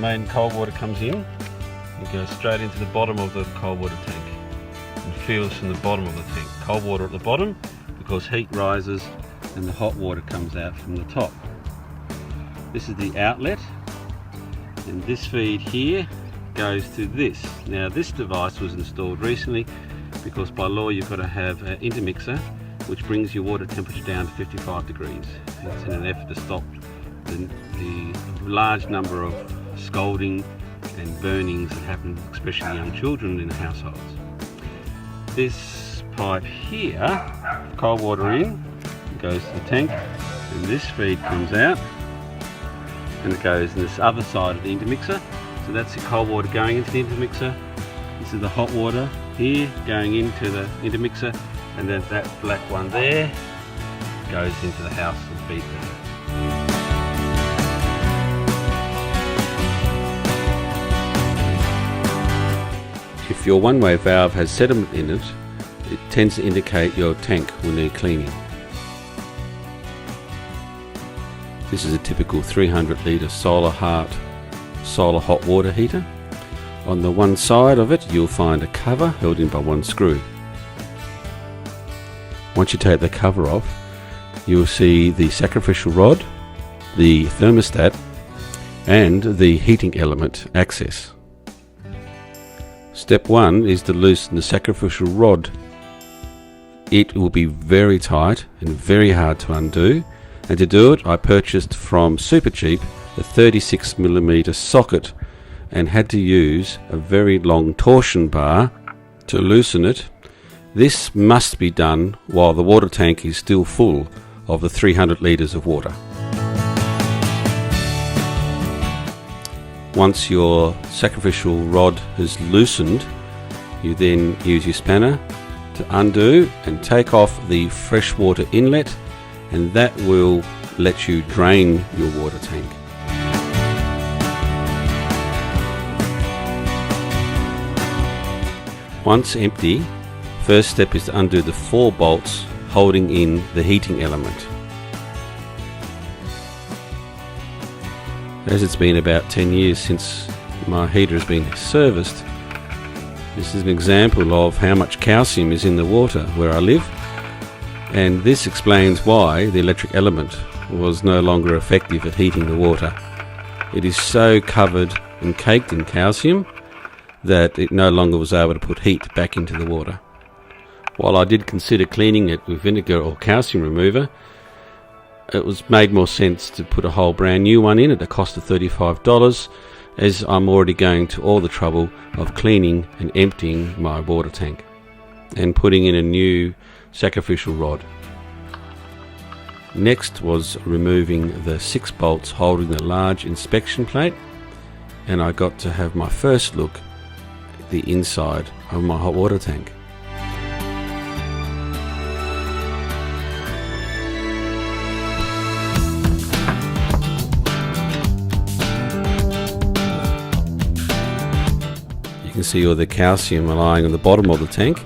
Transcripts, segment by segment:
main cold water comes in, it goes straight into the bottom of the cold water tank and fills from the bottom of the tank. Cold water at the bottom because heat rises and the hot water comes out from the top. This is the outlet, and this feed here goes to this. Now this device was installed recently because by law you've got to have an intermixer which brings your water temperature down to 55 degrees. It's in an effort to stop the large number of scalding and burnings that happen, especially young children in households. This pipe here, cold water in, goes to the tank, and this feed comes out and it goes in this other side of the intermixer. So that's the cold water going into the intermixer. This is the hot water here going into the intermixer, and then that black one there goes into the house and feeds there. If your one-way valve has sediment in it, it tends to indicate your tank will need cleaning. This is a typical 300 litre Solahart solar hot water heater. On the one side of it you'll find a cover held in by one screw. Once you take the cover off, you'll see the sacrificial rod, the thermostat and the heating element access. Step 1 is to loosen the sacrificial rod. It will be very tight and very hard to undo, and to do it I purchased from Supercheap a 36mm socket and had to use a very long torsion bar to loosen it. This must be done while the water tank is still full of the 300 litres of water. Once your sacrificial rod has loosened, you then use your spanner to undo and take off the freshwater inlet, and that will let you drain your water tank. Once empty, first step is to undo the 4 bolts holding in the heating element. As it's been about 10 years since my heater has been serviced, this is an example of how much calcium is in the water where I live, and this explains why the electric element was no longer effective at heating the water. It is so covered and caked in calcium that it no longer was able to put heat back into the water. While I did consider cleaning it with vinegar or calcium remover, it was made more sense to put a whole brand new one in at a cost of $35, as I'm already going to all the trouble of cleaning and emptying my water tank and putting in a new sacrificial rod. Next was removing the 6 bolts holding the large inspection plate, and I got to have my first look at the inside of my hot water tank. You can see all the calcium lying on the bottom of the tank,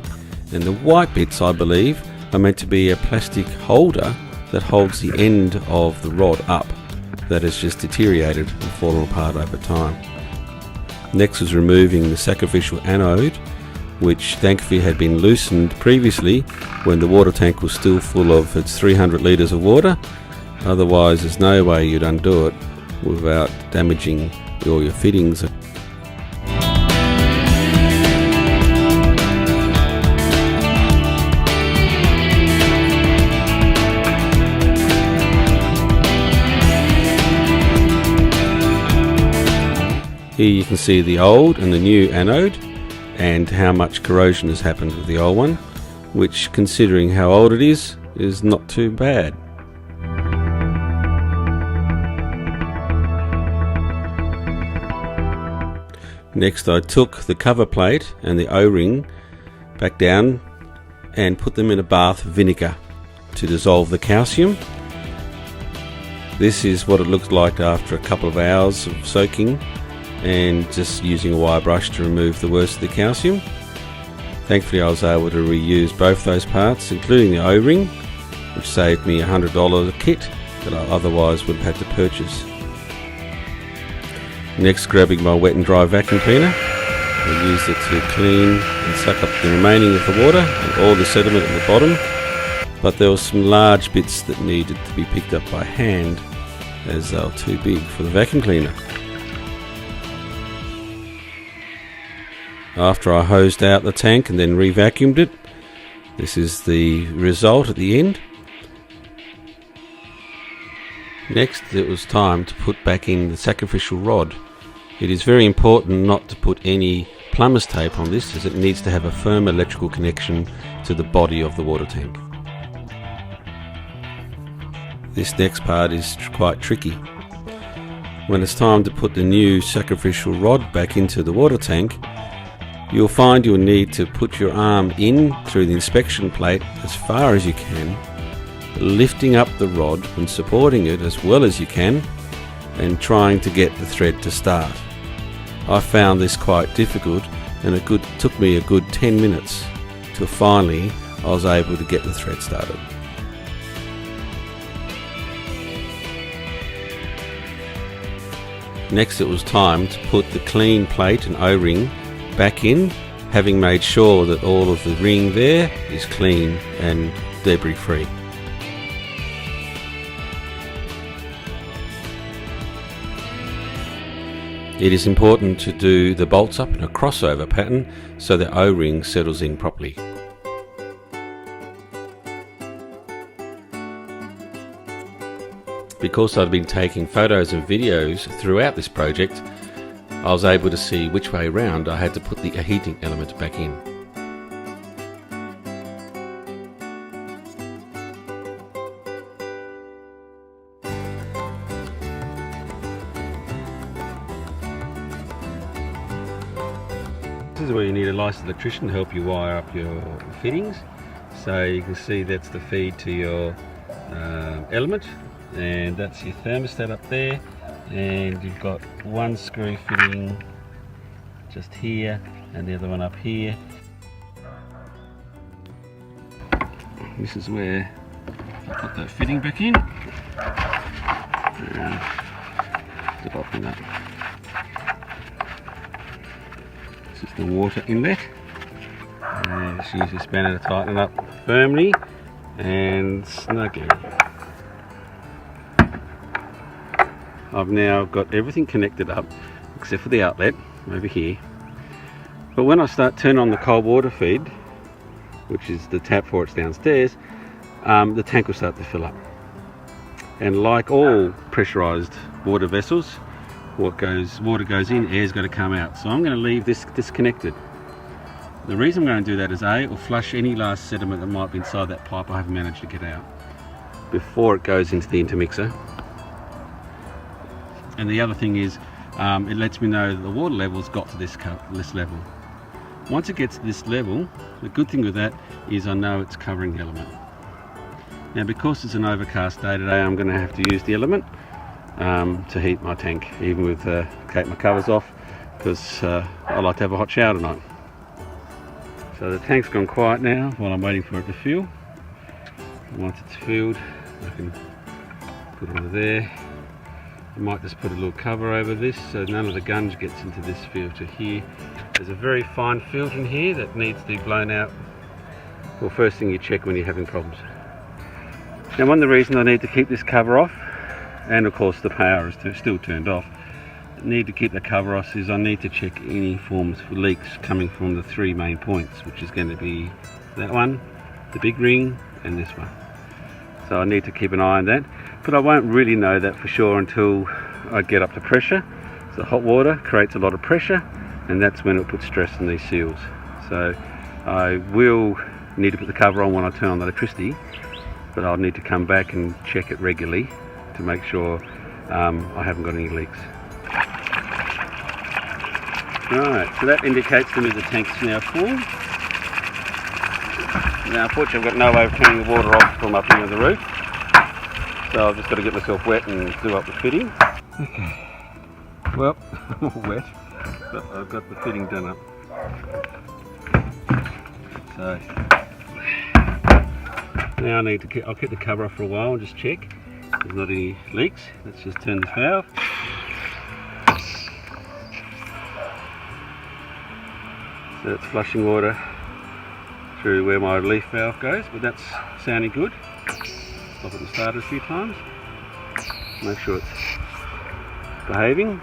and the white bits, I believe, are meant to be a plastic holder that holds the end of the rod up that has just deteriorated and fallen apart over time. Next was removing the sacrificial anode, which thankfully had been loosened previously when the water tank was still full of its 300 litres of water. Otherwise there's no way you'd undo it without damaging all your fittings. Here you can see the old and the new anode and how much corrosion has happened with the old one, which, considering how old it is not too bad. Next I took the cover plate and the O-ring back down and put them in a bath of vinegar to dissolve the calcium. This is what it looks like after a couple of hours of soaking and just using a wire brush to remove the worst of the calcium. Thankfully I was able to reuse both those parts, including the O-ring, which saved me $100 a kit that I otherwise would have had to purchase. Next, grabbing my wet and dry vacuum cleaner, I used it to clean and suck up the remaining of the water and all the sediment at the bottom, but there were some large bits that needed to be picked up by hand as they were too big for the vacuum cleaner. After I hosed out the tank and then re-vacuumed it, this is the result at the end. Next, it was time to put back in the sacrificial rod. It is very important not to put any plumber's tape on this, as it needs to have a firm electrical connection to the body of the water tank. This next part is quite tricky. When it's time to put the new sacrificial rod back into the water tank, you'll find you'll need to put your arm in through the inspection plate as far as you can, lifting up the rod and supporting it as well as you can, and trying to get the thread to start. I found this quite difficult, and it took me a good 10 minutes till finally I was able to get the thread started. Next, it was time to put the clean plate and O-ring back in, having made sure that all of the ring there is clean and debris free. It is important to do the bolts up in a crossover pattern so the O-ring settles in properly. Because I've been taking photos and videos throughout this project, I was able to see which way round I had to put the heating element back in. This is where you need a licensed electrician to help you wire up your fittings. So you can see that's the feed to your element, and that's your thermostat up there, and you've got one screw fitting just here and the other one up here. This is where I put that fitting back in and to open up. This is the water inlet, and just use your spanner to tighten it up firmly and snugly. I've now got everything connected up except for the outlet over here. But when I turn on the cold water feed, which is the tap for it's downstairs, the tank will start to fill up. And like all pressurized water vessels, water goes in, air's got to come out. So I'm going to leave this disconnected. The reason I'm going to do that is A, it will flush any last sediment that might be inside that pipe I haven't managed to get out before it goes into the intermixer. And the other thing is, it lets me know that the water level's got to this level. Once it gets to this level, the good thing with that is I know it's covering the element. Now, because it's an overcast day today, I'm going to have to use the element to heat my tank, even with take my covers off, because I like to have a hot shower tonight. So the tank's gone quiet now while I'm waiting for it to fill. Once it's filled, I can put it under there. I might just put a little cover over this so none of the gunge gets into this filter here. There's a very fine filter in here that needs to be blown out. Well, first thing you check when you're having problems. Now, one of the reasons I need to keep this cover off, and of course the power is still turned off, need to keep the cover off is I need to check any forms for leaks coming from the three main points, which is going to be that one, the big ring, and this one. So I need to keep an eye on that, but I won't really know that for sure until I get up to pressure. So hot water creates a lot of pressure, and that's when it puts stress on these seals. So I will need to put the cover on when I turn on the electricity, but I'll need to come back and check it regularly to make sure I haven't got any leaks. Right, so that indicates to me the tank's now full. Now, unfortunately, I've got no way of turning the water off from up here on the roof, so I've just got to get myself wet and do up the fitting. Okay, well, I'm all wet, but I've got the fitting done up. So now I need to I'll keep the cover off for a while and just check there's not any leaks. Let's just turn this valve. That's flushing water through where my relief valve goes, but that's sounding good. Stop it and start it a few times. Make sure it's behaving.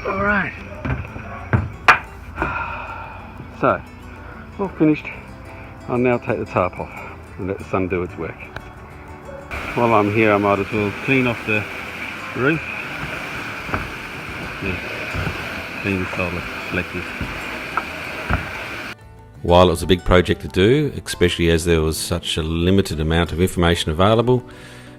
Alright. So, all finished. I'll now take the tarp off and let the sun do its work. While I'm here, I might as well clean off the roof. Yeah, clean the solar selectors. While it was a big project to do, especially as there was such a limited amount of information available,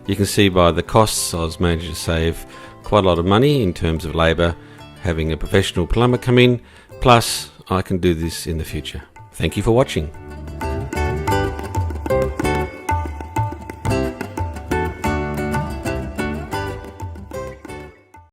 you can see by the costs I was managing to save quite a lot of money in terms of labour, having a professional plumber come in, plus I can do this in the future. Thank you for watching.